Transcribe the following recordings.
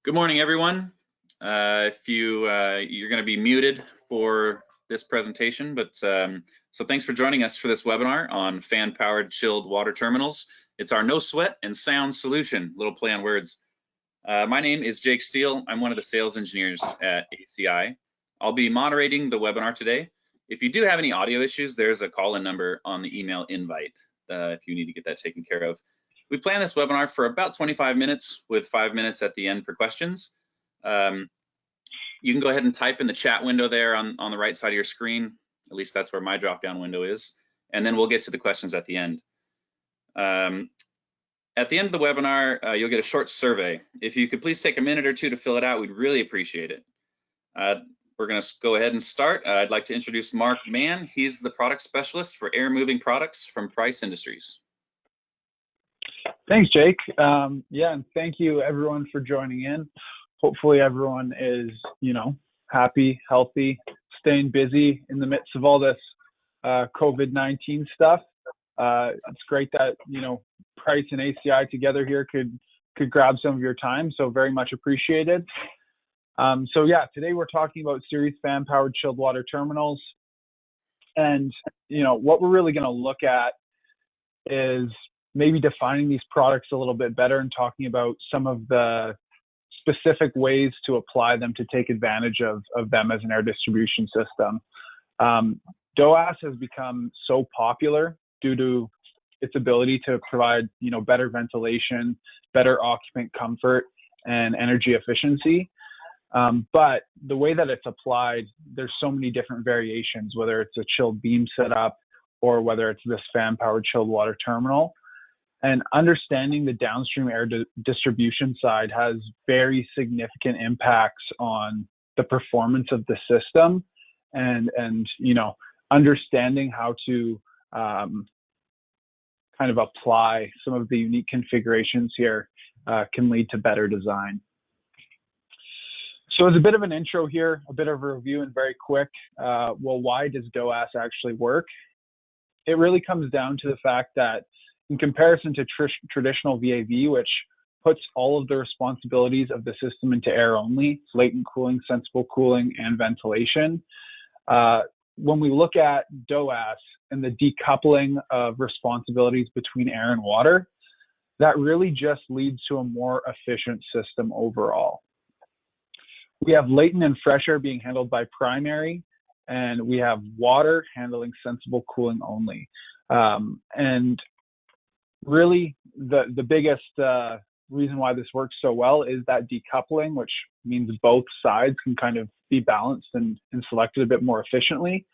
Good morning, everyone. If you're going to be muted for this presentation, but so thanks for joining us for this webinar on fan-powered chilled water terminals. It's our no sweat and sound solution. Little play on words. My name is Jake Steele. I'm one of the sales engineers at ACI. I'll be moderating the webinar today. If you do have any audio issues, there's a call-in number on the email invite if you need to get that taken care of. We plan this webinar for about 25 minutes with 5 minutes at the end for questions. You can go ahead and type in the chat window there on the right side of your screen. At least that's where my drop-down window is. And then we'll get to the questions at the end. At the end of the webinar, you'll get a short survey. If you could please take a minute or two to fill it out, we'd really appreciate it. We're going to go ahead and start. I'd like to introduce Mark Mann. He's the product specialist for air moving products from Price Industries. Thanks, Jake. Yeah, and thank you everyone for joining in. Hopefully everyone is, happy, healthy, staying busy in the midst of all this COVID-19 stuff. It's great that, Price and ACI together here could grab some of your time, so very much appreciated. So yeah, today we're talking about series fan-powered chilled water terminals. And, what we're really going to look at is maybe defining these products a little bit better and talking about some of the specific ways to apply them to take advantage of them as an air distribution system. DOAS has become so popular due to its ability to provide, better ventilation, better occupant comfort, and energy efficiency. But the way that it's applied, there's so many different variations, whether it's a chilled beam setup or whether it's this fan-powered chilled water terminal. And understanding the downstream air distribution side has very significant impacts on the performance of the system, and understanding how to kind of apply some of the unique configurations here can lead to better design. So as a bit of an intro here, a bit of a review and very quick, why does DOAS actually work? It really comes down to the fact that in comparison to traditional VAV, which puts all of the responsibilities of the system into air only, latent cooling, sensible cooling, and ventilation, when we look at DOAS and the decoupling of responsibilities between air and water, that really just leads to a more efficient system overall. We have latent and fresh air being handled by primary, and we have water handling sensible cooling only. And really, the biggest reason why this works so well is that decoupling, which means both sides can kind of be balanced and selected a bit more efficiently.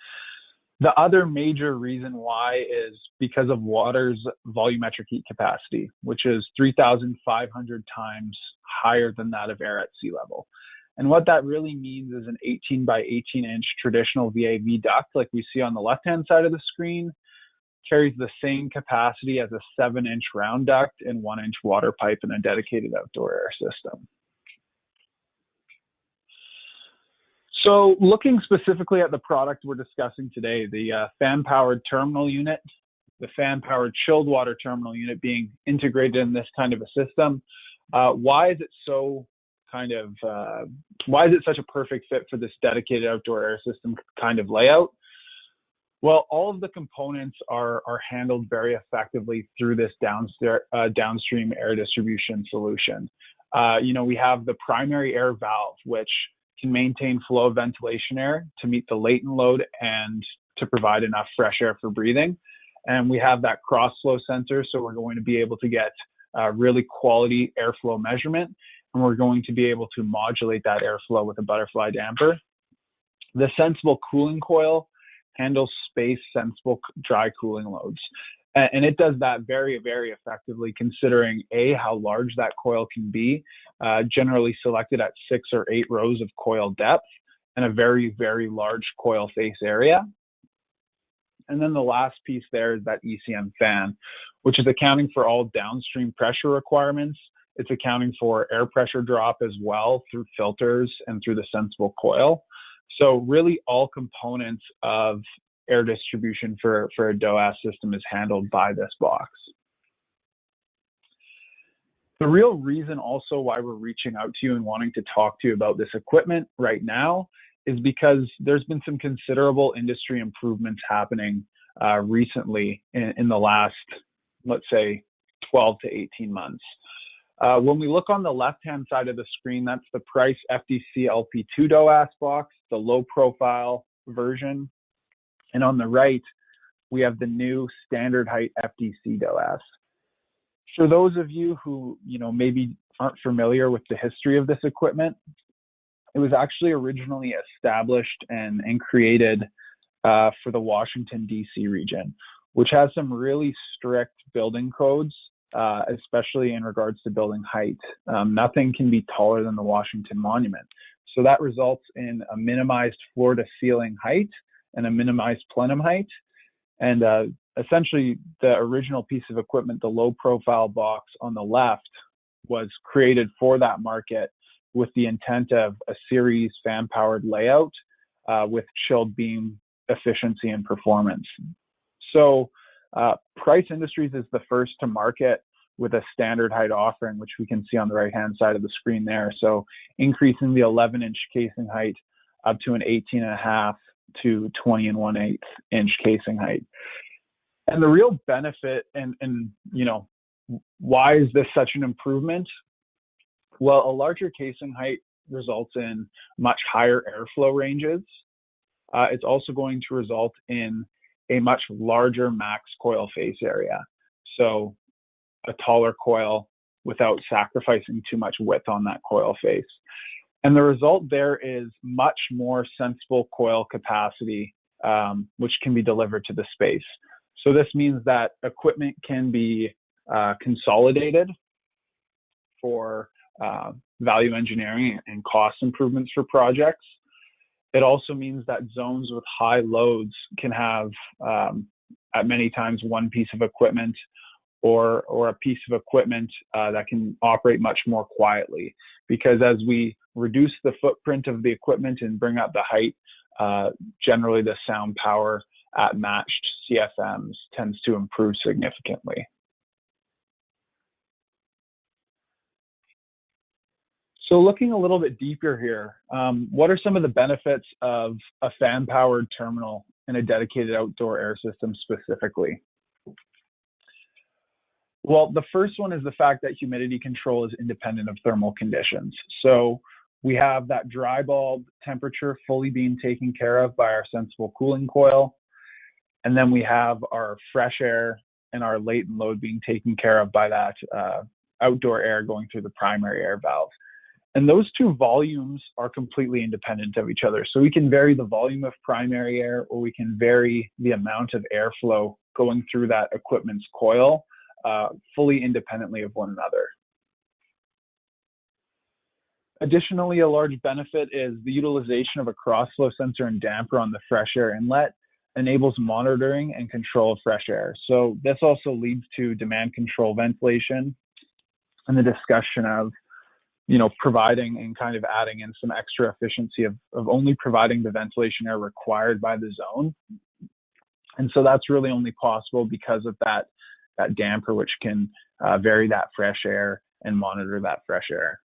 The other major reason why is because of water's volumetric heat capacity, which is 3,500 times higher than that of air at sea level. And what that really means is an 18 by 18 inch traditional VAV duct, like we see on the left-hand side of the screen, carries the same capacity as a 7-inch round duct and 1-inch water pipe in a dedicated outdoor air system. So looking specifically at the product we're discussing today, the fan-powered terminal unit, the fan-powered chilled water terminal unit being integrated in this kind of a system, why is it such a perfect fit for this dedicated outdoor air system kind of layout? Well, all of the components are handled very effectively through this downstream air distribution solution. We have the primary air valve, which can maintain flow of ventilation air to meet the latent load and to provide enough fresh air for breathing. And we have that cross flow sensor, so we're going to be able to get really quality airflow measurement, and we're going to be able to modulate that airflow with a butterfly damper. The sensible cooling coil handles space sensible dry cooling loads. And it does that very, very effectively, considering how large that coil can be, generally selected at 6 or 8 rows of coil depth and a very, very large coil face area. And then the last piece there is that ECM fan, which is accounting for all downstream pressure requirements. It's accounting for air pressure drop as well through filters and through the sensible coil. So really all components of air distribution for a DOAS system is handled by this box. The real reason also why we're reaching out to you and wanting to talk to you about this equipment right now is because there's been some considerable industry improvements happening recently in the last, let's say, 12 to 18 months. When we look on the left-hand side of the screen, that's the Price FDC LP2 DOAS box, the low-profile version. And on the right, we have the new standard height FDC DOAS. For those of you who, maybe aren't familiar with the history of this equipment, it was actually originally established and created for the Washington, D.C. region, which has some really strict building codes, especially in regards to building height. Nothing can be taller than the Washington Monument. So that results in a minimized floor to ceiling height and a minimized plenum height. And essentially, the original piece of equipment, the low profile box on the left, was created for that market with the intent of a series fan powered layout with chilled beam efficiency and performance. So Price Industries is the first to market with a standard height offering, which we can see on the right hand side of the screen there. So increasing the 11-inch casing height up to an 18.5 to 20 1/8 inch casing height. And the real benefit and why is this such an improvement? Well, a larger casing height results in much higher airflow ranges. It's also going to result in a much larger max coil face area. So a taller coil without sacrificing too much width on that coil face. And the result there is much more sensible coil capacity, which can be delivered to the space. So this means that equipment can be consolidated for value engineering and cost improvements for projects. It also means that zones with high loads can have, at many times, one piece of equipment or a piece of equipment that can operate much more quietly. Because as we reduce the footprint of the equipment and bring up the height, generally the sound power at matched CFMs tends to improve significantly. So looking a little bit deeper here, what are some of the benefits of a fan-powered terminal in a dedicated outdoor air system specifically? Well, the first one is the fact that humidity control is independent of thermal conditions. So we have that dry bulb temperature fully being taken care of by our sensible cooling coil. And then we have our fresh air and our latent load being taken care of by that outdoor air going through the primary air valve. And those two volumes are completely independent of each other. So we can vary the volume of primary air, or we can vary the amount of airflow going through that equipment's coil fully independently of one another. Additionally, a large benefit is the utilization of a cross-flow sensor and damper on the fresh air inlet enables monitoring and control of fresh air. So this also leads to demand control ventilation and the discussion of providing and kind of adding in some extra efficiency of only providing the ventilation air required by the zone. And so that's really only possible because of that damper, which can vary that fresh air and monitor that fresh air.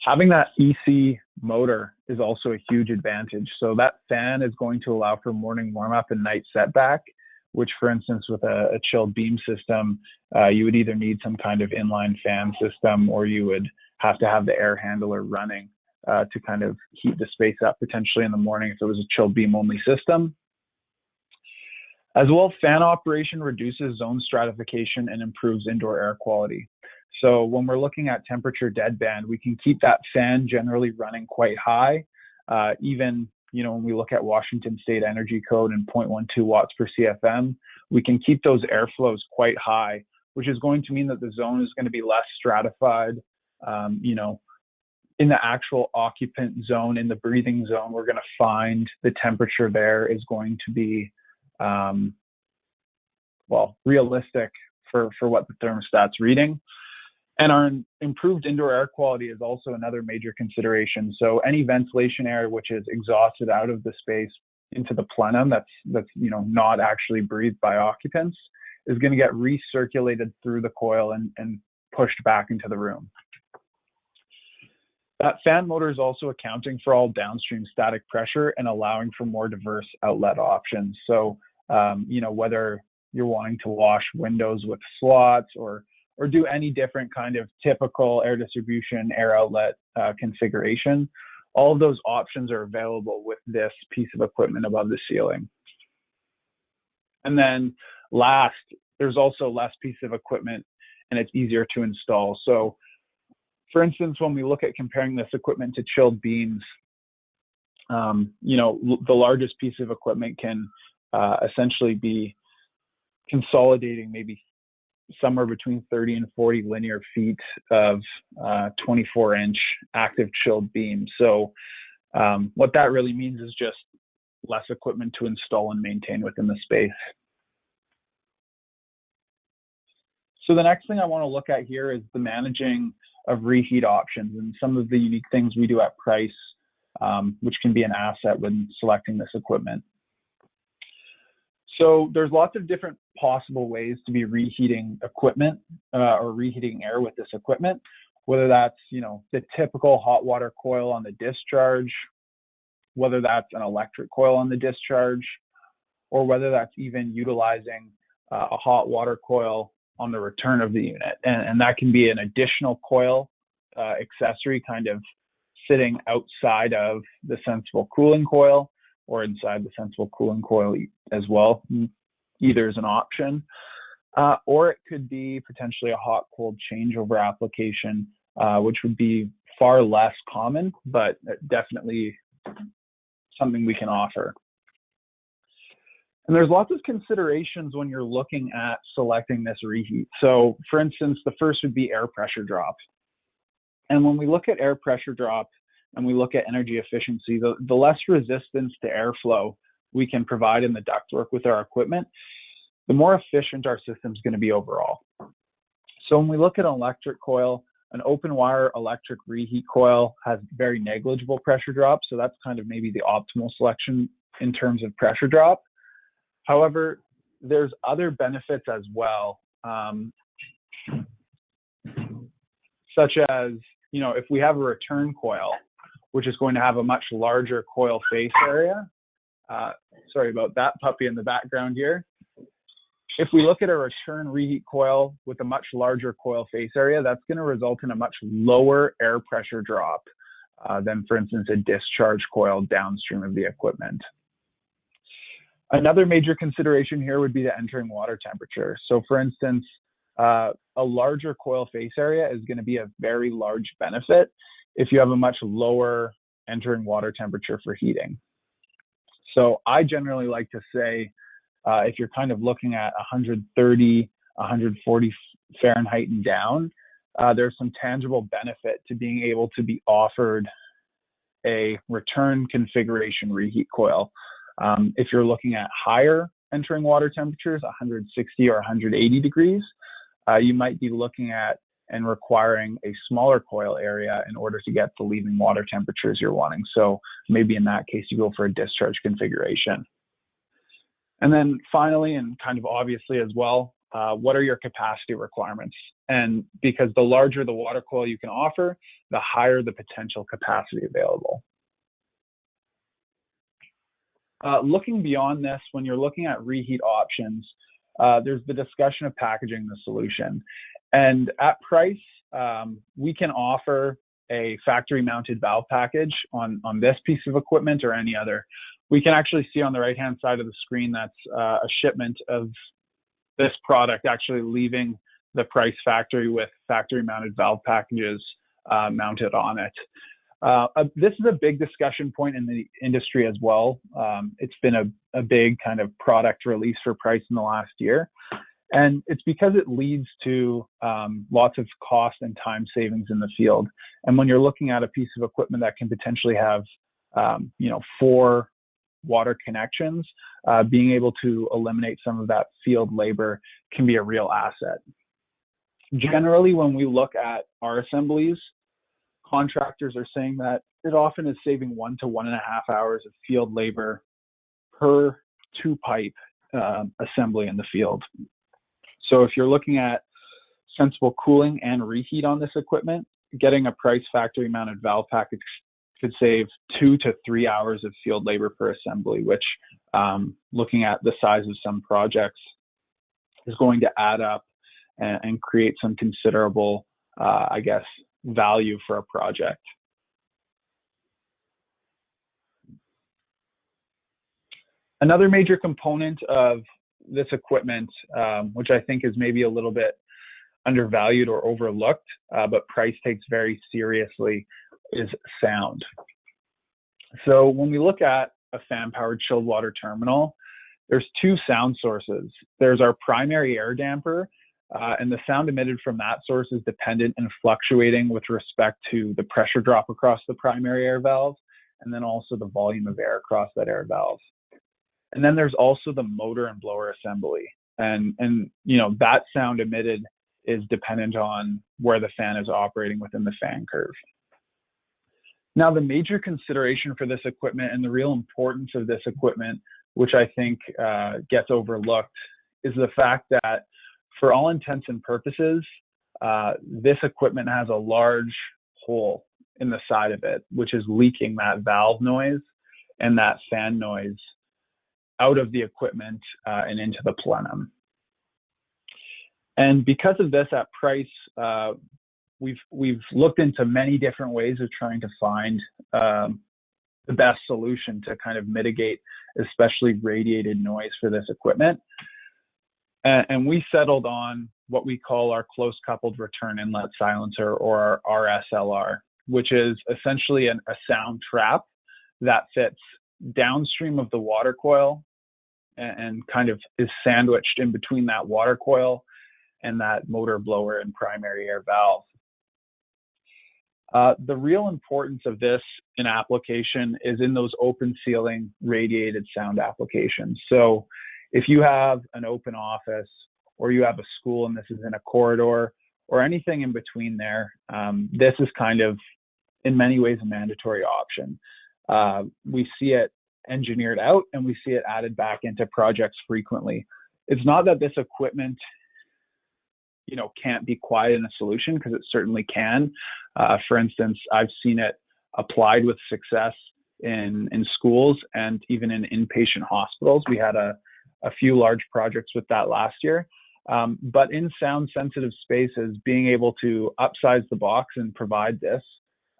Having that EC motor is also a huge advantage. So that fan is going to allow for morning warm-up and night setback, which, for instance, with a chilled beam system, you would either need some kind of inline fan system, or you would have to have the air handler running to kind of heat the space up potentially in the morning if it was a chilled beam only system. As well, fan operation reduces zone stratification and improves indoor air quality. So when we're looking at temperature deadband, we can keep that fan generally running quite high, even when we look at Washington State Energy Code and 0.12 watts per CFM, we can keep those airflows quite high, which is going to mean that the zone is going to be less stratified. In the actual occupant zone, in the breathing zone, we're going to find the temperature there is going to be, realistic for what the thermostat's reading. And our improved indoor air quality is also another major consideration. So any ventilation air which is exhausted out of the space into the plenum that's not actually breathed by occupants is going to get recirculated through the coil and pushed back into the room. That fan motor is also accounting for all downstream static pressure and allowing for more diverse outlet options. So, whether you're wanting to wash windows with slots or do any different kind of typical air distribution, air outlet configuration, all of those options are available with this piece of equipment above the ceiling. And then last, there's also less piece of equipment and it's easier to install. So for instance, when we look at comparing this equipment to chilled beams, the largest piece of equipment can essentially be consolidating maybe somewhere between 30 and 40 linear feet of 24-inch active chilled beam. So what that really means is just less equipment to install and maintain within the space. So the next thing I want to look at here is the managing of reheat options and some of the unique things we do at Price, which can be an asset when selecting this equipment. So there's lots of different possible ways to be reheating equipment or reheating air with this equipment, whether that's, the typical hot water coil on the discharge, whether that's an electric coil on the discharge, or whether that's even utilizing a hot water coil on the return of the unit. And that can be an additional coil accessory kind of sitting outside of the sensible cooling coil or inside the sensible cooling coil as well. Either is an option. Or it could be potentially a hot-cold changeover application, which would be far less common, but definitely something we can offer. And there's lots of considerations when you're looking at selecting this reheat. So for instance, the first would be air pressure drop. And when we look at air pressure drop and we look at energy efficiency, the less resistance to airflow we can provide in the ductwork with our equipment, the more efficient our system is going to be overall. So when we look at an electric coil, an open wire electric reheat coil has very negligible pressure drop. So that's kind of maybe the optimal selection in terms of pressure drop. However, there's other benefits as well, such as, if we have a return coil, which is going to have a much larger coil face area. Sorry about that puppy in the background here. If we look at a return reheat coil with a much larger coil face area, that's going to result in a much lower air pressure drop than, for instance, a discharge coil downstream of the equipment. Another major consideration here would be the entering water temperature. So for instance, a larger coil face area is going to be a very large benefit if you have a much lower entering water temperature for heating. So I generally like to say, if you're kind of looking at 130, 140 Fahrenheit and down, there's some tangible benefit to being able to be offered a return configuration reheat coil. If you're looking at higher entering water temperatures, 160 or 180 degrees, you might be looking at and requiring a smaller coil area in order to get the leaving water temperatures you're wanting. So maybe in that case, you go for a discharge configuration. And then finally, and kind of obviously as well, what are your capacity requirements? And because the larger the water coil you can offer, the higher the potential capacity available. Looking beyond this, when you're looking at reheat options, there's the discussion of packaging the solution. And at Price, we can offer a factory mounted valve package on this piece of equipment or any other. We can actually see on the right-hand side of the screen that's a shipment of this product actually leaving the Price factory with factory mounted valve packages mounted on it. This is a big discussion point in the industry as well. It's been a big kind of product release for Price in the last year. And it's because it leads to lots of cost and time savings in the field. And when you're looking at a piece of equipment that can potentially have, 4 water connections, being able to eliminate some of that field labor can be a real asset. Generally, when we look at our assemblies, contractors are saying that it often is saving 1 to 1.5 hours of field labor per 2-pipe assembly in the field. So if you're looking at sensible cooling and reheat on this equipment, getting a price factory mounted valve package could save 2 to 3 hours of field labor per assembly, which looking at the size of some projects is going to add up and create some considerable, I guess, value for a project. Another major component of this equipment, which I think is maybe a little bit undervalued or overlooked, but price takes very seriously, is sound. So when we look at a fan-powered chilled water terminal, there's two sound sources. There's our primary air damper, and the sound emitted from that source is dependent and fluctuating with respect to the pressure drop across the primary air valve, and then also the volume of air across that air valve. And then there's also the motor and blower assembly. And you know, that sound emitted is dependent on where the fan is operating within the fan curve. Now, the major consideration for this equipment and the real importance of this equipment, which I think gets overlooked, is the fact that for all intents and purposes, this equipment has a large hole in the side of it, which is leaking that valve noise and that fan noise out of the equipment and into the plenum. And because of this, at Price, we've looked into many different ways of trying to find the best solution to kind of mitigate, especially radiated noise for this equipment. And we settled on what we call our close coupled return inlet silencer, or our RSLR, which is essentially a sound trap that fits downstream of the water coil and kind of is sandwiched in between that water coil and that motor, blower, and primary air valve. The real importance of this in application is in those open ceiling radiated sound applications. So if you have an open office, or you have a school and this is in a corridor, or anything in between there, this is kind of in many ways a mandatory option. We see it engineered out and we see it added back into projects frequently. It's not that this equipment, you know, can't be quiet in a solution, because it certainly can. For instance, I've seen it applied with success in schools and even in inpatient hospitals. We had a few large projects with that last year. But in sound sensitive spaces, being able to upsize the box and provide this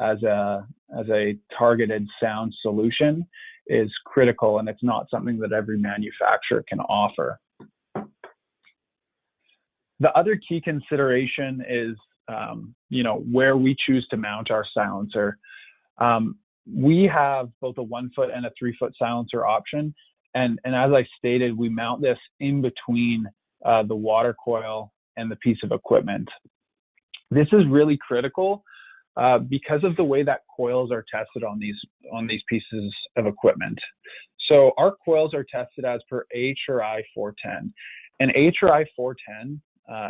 as a targeted sound solution is critical, and it's not something that every manufacturer can offer. The other key consideration is, you know, where we choose to mount our silencer. We have both a 1 foot and a 3 foot silencer option. And as I stated, we mount this in between the water coil and the piece of equipment. This is really critical because of the way that coils are tested on these pieces of equipment. So our coils are tested as per ACI 410. And ACI 410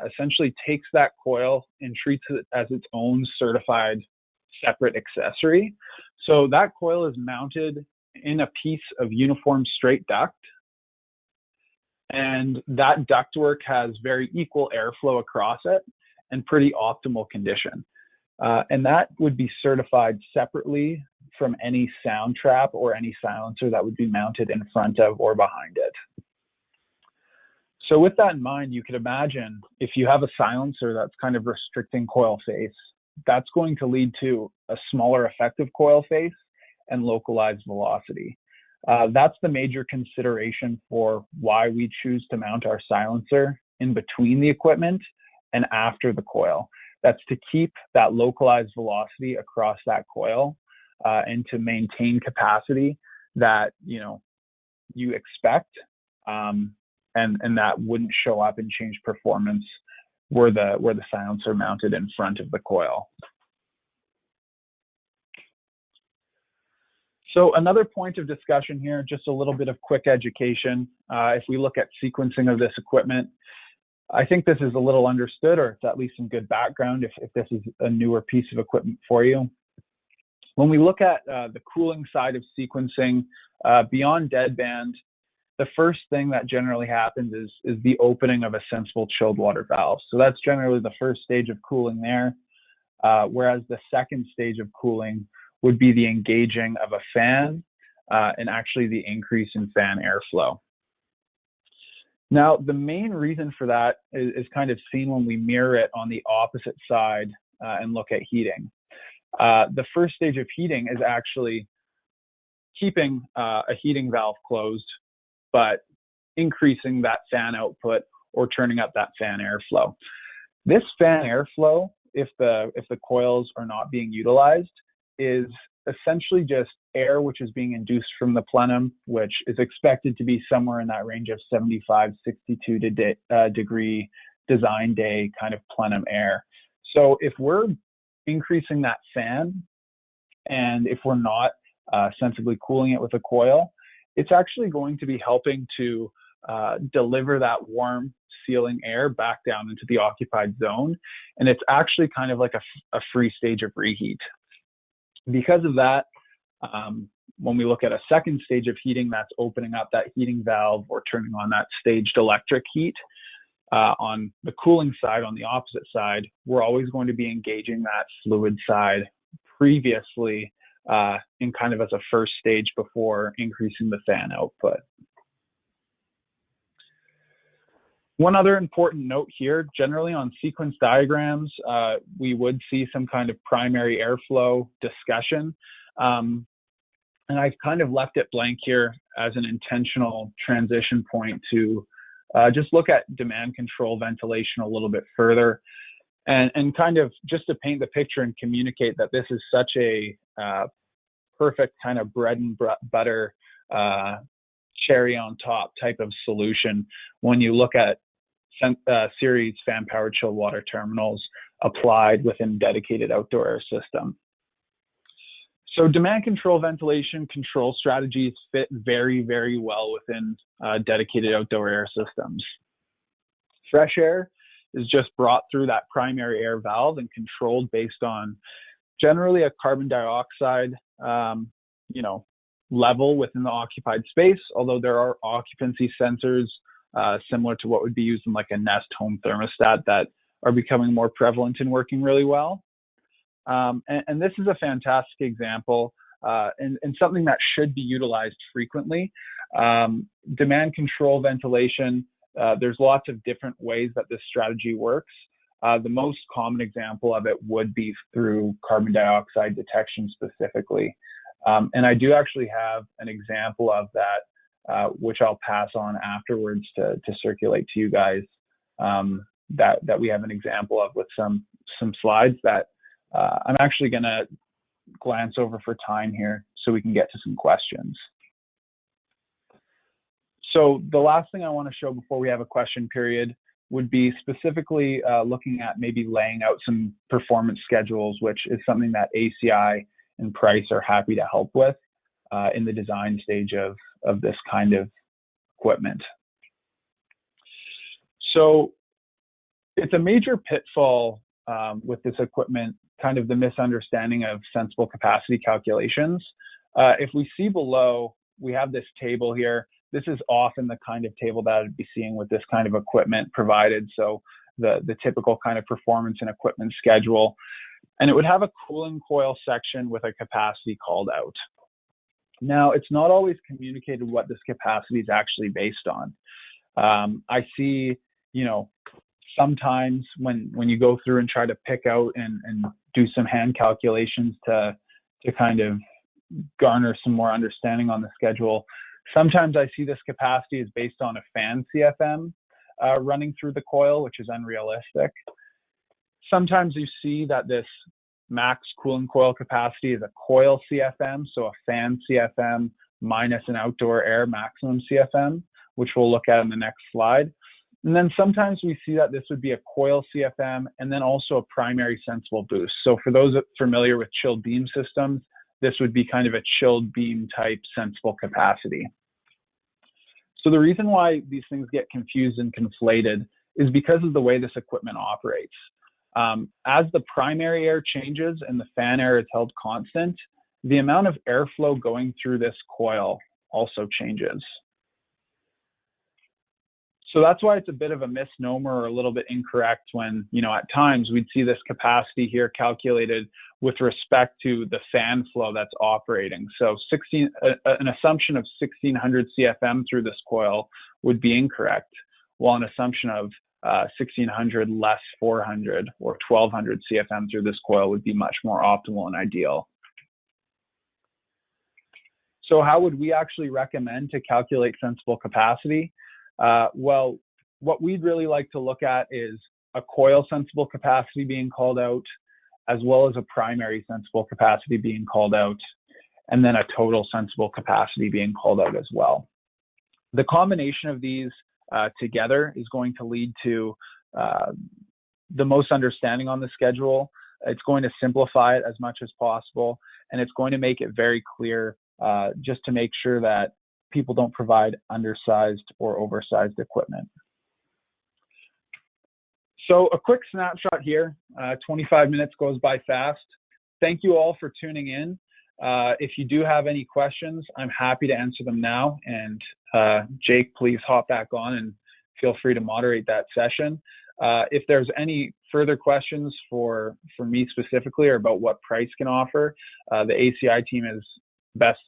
essentially takes that coil and treats it as its own certified separate accessory. So that coil is mounted in a piece of uniform straight duct, and that ductwork has very equal airflow across it and pretty optimal condition. And that would be certified separately from any sound trap or any silencer that would be mounted in front of or behind it. So with that in mind, you could imagine if you have a silencer that's kind of restricting coil face, that's going to lead to a smaller effective coil face and localized velocity. That's the major consideration for why we choose to mount our silencer in between the equipment and after the coil. That's to keep that localized velocity across that coil and to maintain capacity that you expect, and that wouldn't show up and change performance were the silencer mounted in front of the coil. So another point of discussion here, just a little bit of quick education. If we look at sequencing of this equipment, I think this is a little understood, or it's at least some good background if this is a newer piece of equipment for you. When we look at the cooling side of sequencing, beyond deadband, the first thing that generally happens is the opening of a sensible chilled water valve. So that's generally the first stage of cooling there. Whereas the second stage of cooling would be the engaging of a fan and actually the increase in fan airflow. Now, the main reason for that is kind of seen when we mirror it on the opposite side and look at heating. The first stage of heating is actually keeping a heating valve closed, but increasing that fan output or turning up that fan airflow. This fan airflow, if the coils are not being utilized, is essentially just air which is being induced from the plenum, which is expected to be somewhere in that range of 75, 62 degree design day kind of plenum air. So if we're increasing that fan and if we're not sensibly cooling it with a coil, it's actually going to be helping to deliver that warm sealing air back down into the occupied zone. And it's actually kind of like a free stage of reheat. Because of that, when we look at a second stage of heating, that's opening up that heating valve or turning on that staged electric heat. On the cooling side, on the opposite side, we're always going to be engaging that fluid side previously in kind of as a first stage before increasing the fan output. One other important note here, generally on sequence diagrams, we would see some kind of primary airflow discussion. And I've kind of left it blank here as an intentional transition point to just look at demand control ventilation a little bit further and kind of just to paint the picture and communicate that this is such a perfect kind of bread and butter cherry on top type of solution when you look at series fan powered chilled water terminals applied within dedicated outdoor air system. So demand control ventilation control strategies fit very, very well within dedicated outdoor air systems. Fresh air is just brought through that primary air valve and controlled based on generally a carbon dioxide, level within the occupied space, although there are occupancy sensors similar to what would be used in like a Nest home thermostat that are becoming more prevalent and working really well. And this is a fantastic example and something that should be utilized frequently. Demand control ventilation, there's lots of different ways that this strategy works. The most common example of it would be through carbon dioxide detection specifically. And I do actually have an example of that, which I'll pass on afterwards to circulate to you guys, that we have an example of with some slides that I'm actually going to glance over for time here so we can get to some questions. So the last thing I want to show before we have a question period would be specifically looking at maybe laying out some performance schedules, which is something that ACI and Price are happy to help with in the design stage of this kind of equipment. So it's a major pitfall with this equipment, kind of the misunderstanding of sensible capacity calculations. If we see below, we have this table here. This is often the kind of table that I'd be seeing with this kind of equipment provided. So the typical kind of performance and equipment schedule. And it would have a cooling coil section with a capacity called out. Now, it's not always communicated what this capacity is actually based on. I see, sometimes when you go through and try to pick out and do some hand calculations to kind of garner some more understanding on the schedule, sometimes I see this capacity is based on a fan CFM running through the coil, which is unrealistic. Sometimes you see that this max cooling coil capacity is a coil CFM, so a fan CFM minus an outdoor air maximum CFM, which we'll look at in the next slide. And then sometimes we see that this would be a coil CFM and then also a primary sensible boost. So for those familiar with chilled beam systems, this would be kind of a chilled beam type sensible capacity. So the reason why these things get confused and conflated is because of the way this equipment operates. As the primary air changes and the fan air is held constant, the amount of airflow going through this coil also changes. So that's why it's a bit of a misnomer or a little bit incorrect when, at times we'd see this capacity here calculated with respect to the fan flow that's operating. So an assumption of 1600 CFM through this coil would be incorrect, while an assumption of 1600 less 400 or 1200 CFM through this coil would be much more optimal and ideal. So how would we actually recommend to calculate sensible capacity? Well, what we'd really like to look at is a coil sensible capacity being called out, as well as a primary sensible capacity being called out, and then a total sensible capacity being called out as well. The combination of these together is going to lead to the most understanding on the schedule. It's going to simplify it as much as possible, and it's going to make it very clear just to make sure that people don't provide undersized or oversized equipment. So a quick snapshot here, 25 minutes goes by fast. Thank you all for tuning in. If you do have any questions, I'm happy to answer them now. And Jake, please hop back on and feel free to moderate that session. If there's any further questions for me specifically or about what Price can offer, the ACI team is best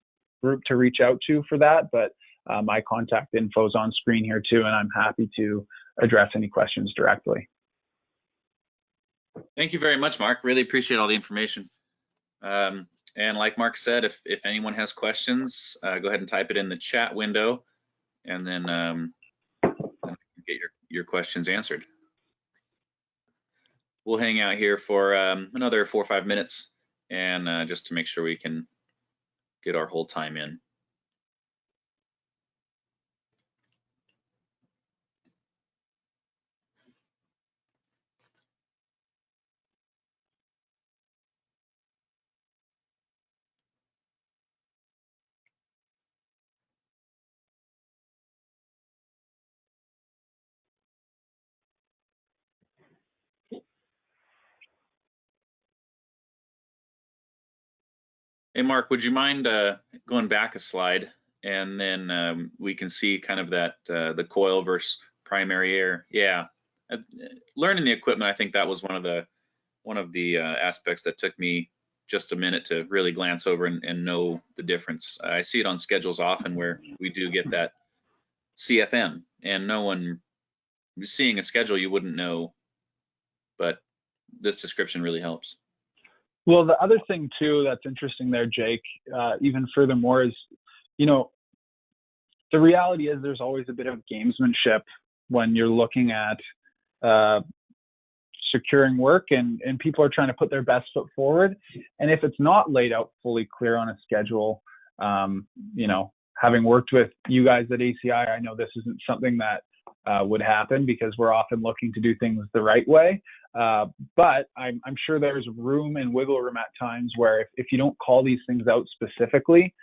group to reach out to for that, but my contact info is on screen here too, and I'm happy to address any questions directly. Thank you very much, Mark. Really appreciate all the information. And like Mark said, if anyone has questions, go ahead and type it in the chat window, and then get your questions answered. We'll hang out here for another 4 or 5 minutes, and just to make sure we can get our whole time in. Hey, Mark, would you mind going back a slide, and then we can see kind of that the coil versus primary air. Yeah, learning the equipment, I think that was one of the aspects that took me just a minute to really glance over and know the difference. I see it on schedules often where we do get that CFM, and no one seeing a schedule you wouldn't know, but this description really helps. Well, the other thing too that's interesting there, Jake, even furthermore is, the reality is there's always a bit of gamesmanship when you're looking at securing work and people are trying to put their best foot forward. And if it's not laid out fully clear on a schedule, having worked with you guys at ACI, I know this isn't something that would happen because we're often looking to do things the right way. But I'm sure there's room and wiggle room at times where if you don't call these things out specifically,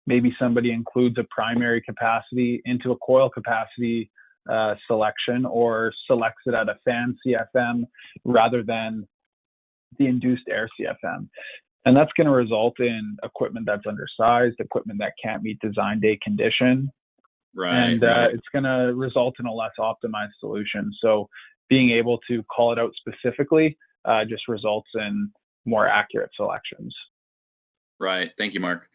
maybe somebody includes a primary capacity into a coil capacity selection, or selects it at a fan CFM rather than the induced air CFM. And that's going to result in equipment that's undersized, equipment that can't meet design day condition. Right. And it's going to result in a less optimized solution. So being able to call it out specifically just results in more accurate selections. Right. Thank you, Mark.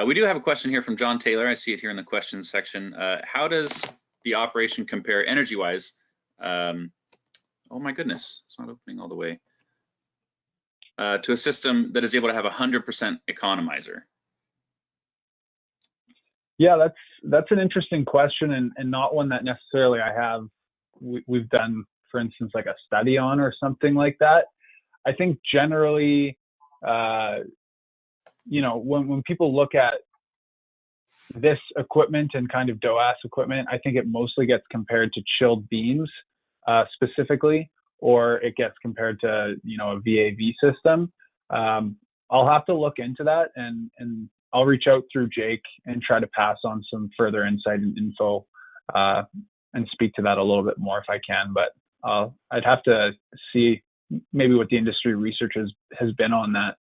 We do have a question here from John Taylor. I see it here in the questions section. How does the operation compare energy-wise? Oh my goodness, it's not opening all the way. To a system that is able to have 100% economizer? Yeah, that's an interesting question, and not one that necessarily we've done, for instance, like a study on or something like that. I think generally, when people look at this equipment and kind of DOAS equipment, I think it mostly gets compared to chilled beams specifically, or it gets compared to, a VAV system. I'll have to look into that, and I'll reach out through Jake and try to pass on some further insight and info and speak to that a little bit more if I can. But I'd have to see maybe what the industry research has been on that.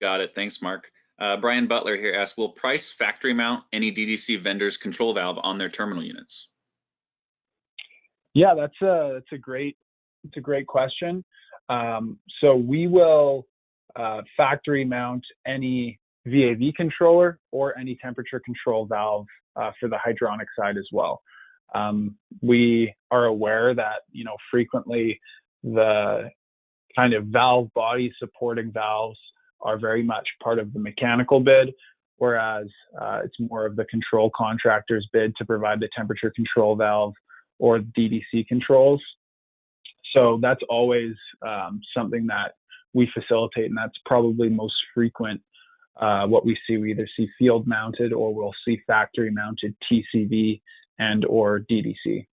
Got it. Thanks, Mark. Brian Butler here asks, will Price factory mount any DDC vendor's control valve on their terminal units? Yeah, that's a great question. So we will factory mount any VAV controller or any temperature control valve for the hydronic side as well. We are aware that, frequently the kind of valve body supporting valves are very much part of the mechanical bid, whereas it's more of the control contractor's bid to provide the temperature control valve or DDC controls. So that's always something that we facilitate, and that's probably most frequent. What we see, we either see field mounted or we'll see factory mounted TCV and or DDC.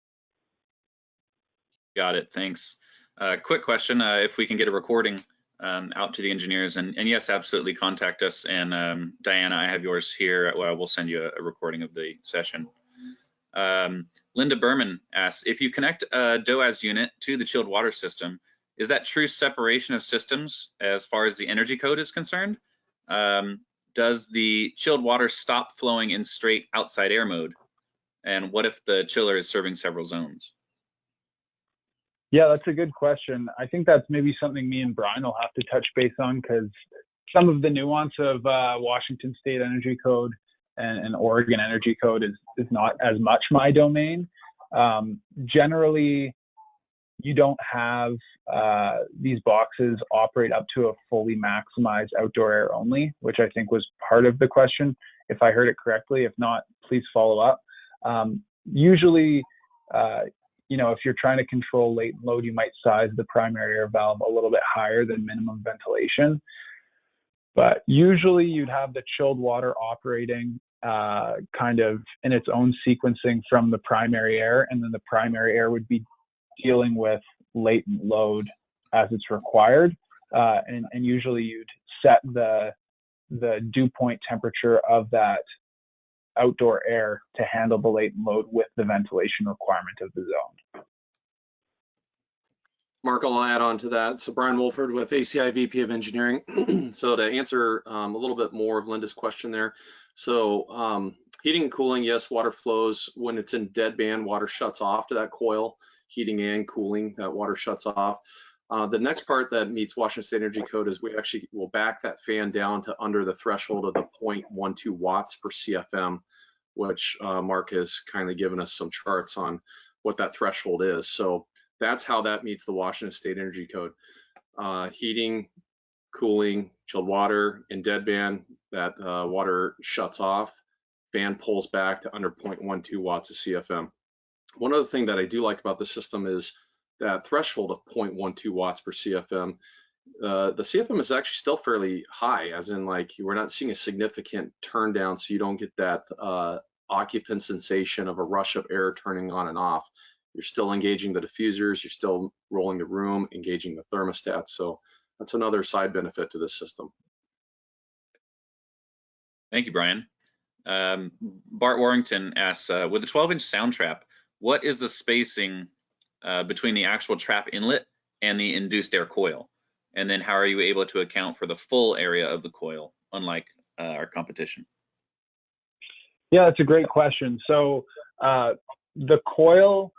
Got it, thanks. Quick question, if we can get a recording out to the engineers, and yes, absolutely contact us. And Diana, I have yours here. Well, we'll send you a recording of the session. Linda Berman asks, if you connect a DOAS unit to the chilled water system, is that true separation of systems as far as the energy code is concerned? Does the chilled water stop flowing in straight outside air mode? And what if the chiller is serving several zones? Yeah, that's a good question. I think that's maybe something me and Brian will have to touch base on, because some of the nuance of Washington State Energy Code and Oregon Energy Code is not as much my domain. Generally, you don't have these boxes operate up to a fully maximized outdoor air only, which I think was part of the question, if I heard it correctly. If not, please follow up. Usually, if you're trying to control latent load, you might size the primary air valve a little bit higher than minimum ventilation. But usually you'd have the chilled water operating kind of in its own sequencing from the primary air, and then the primary air would be dealing with latent load as it's required. And usually you'd set the dew point temperature of that outdoor air to handle the latent load with the ventilation requirement of the zone. Mark, I'll add on to that. So Brian Wolford with ACI VP of Engineering. So to answer a little bit more of Linda's question there. So heating and cooling, yes, water flows. When it's in deadband, water shuts off to that coil. Heating and cooling, that water shuts off. The next part that meets Washington State Energy Code is we actually will back that fan down to under the threshold of the 0.12 watts per CFM, which Mark has kindly given us some charts on what that threshold is. So that's how that meets the Washington State Energy Code. Heating, cooling, chilled water in deadband, that water shuts off, fan pulls back to under 0.12 watts of CFM. One other thing that I do like about the system is that threshold of 0.12 watts per CFM. The CFM is actually still fairly high, as in like we're not seeing a significant turn down, so you don't get that occupant sensation of a rush of air turning on and off. You're still engaging the diffusers, you're still rolling the room, engaging the thermostat. So that's another side benefit to this system. Thank you, Brian. Bart Warrington asks, with a 12-inch sound trap, what is the spacing between the actual trap inlet and the induced air coil? And then how are you able to account for the full area of the coil, unlike our competition? Yeah, that's a great question. So the coil,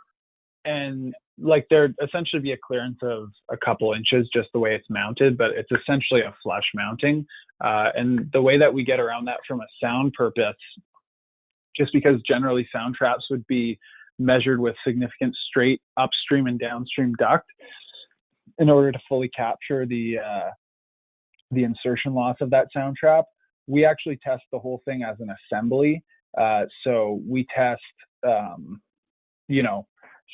and like there'd essentially be a clearance of a couple inches just the way it's mounted, but it's essentially a flush mounting. And the way that we get around that from a sound purpose, just because generally sound traps would be measured with significant straight upstream and downstream duct in order to fully capture the insertion loss of that sound trap. We actually test the whole thing as an assembly. So we test,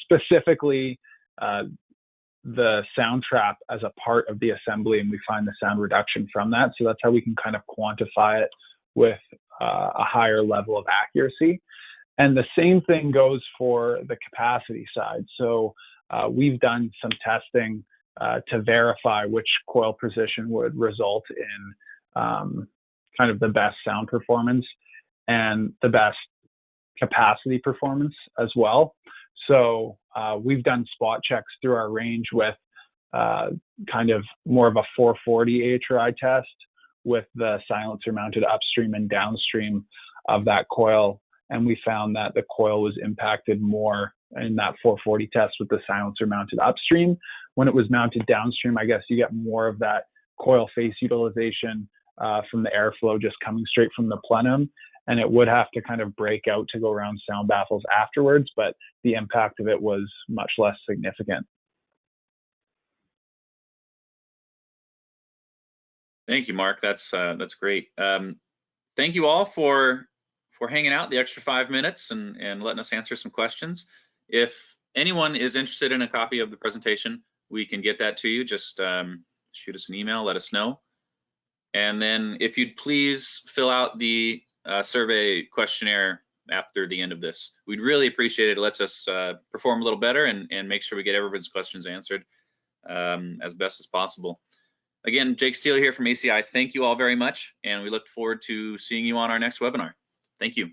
specifically the sound trap as a part of the assembly, and we find the sound reduction from that. So that's how we can kind of quantify it with a higher level of accuracy. And the same thing goes for the capacity side. So we've done some testing to verify which coil position would result in kind of the best sound performance and the best capacity performance as well. So we've done spot checks through our range with kind of more of a 440 AHRI test, with the silencer mounted upstream and downstream of that coil. And we found that the coil was impacted more in that 440 test with the silencer mounted upstream. When it was mounted downstream, I guess you get more of that coil face utilization from the airflow just coming straight from the plenum. And it would have to kind of break out to go around sound baffles afterwards, but the impact of it was much less significant. Thank you, Mark. That's great. Thank you all for hanging out the extra 5 minutes and letting us answer some questions. If anyone is interested in a copy of the presentation, we can get that to you. Just shoot us an email, let us know. And then if you'd please fill out the survey questionnaire after the end of this. We'd really appreciate it. It lets us perform a little better and make sure we get everyone's questions answered as best as possible. Again, Jake Steele here from ACI. Thank you all very much, and we look forward to seeing you on our next webinar. Thank you.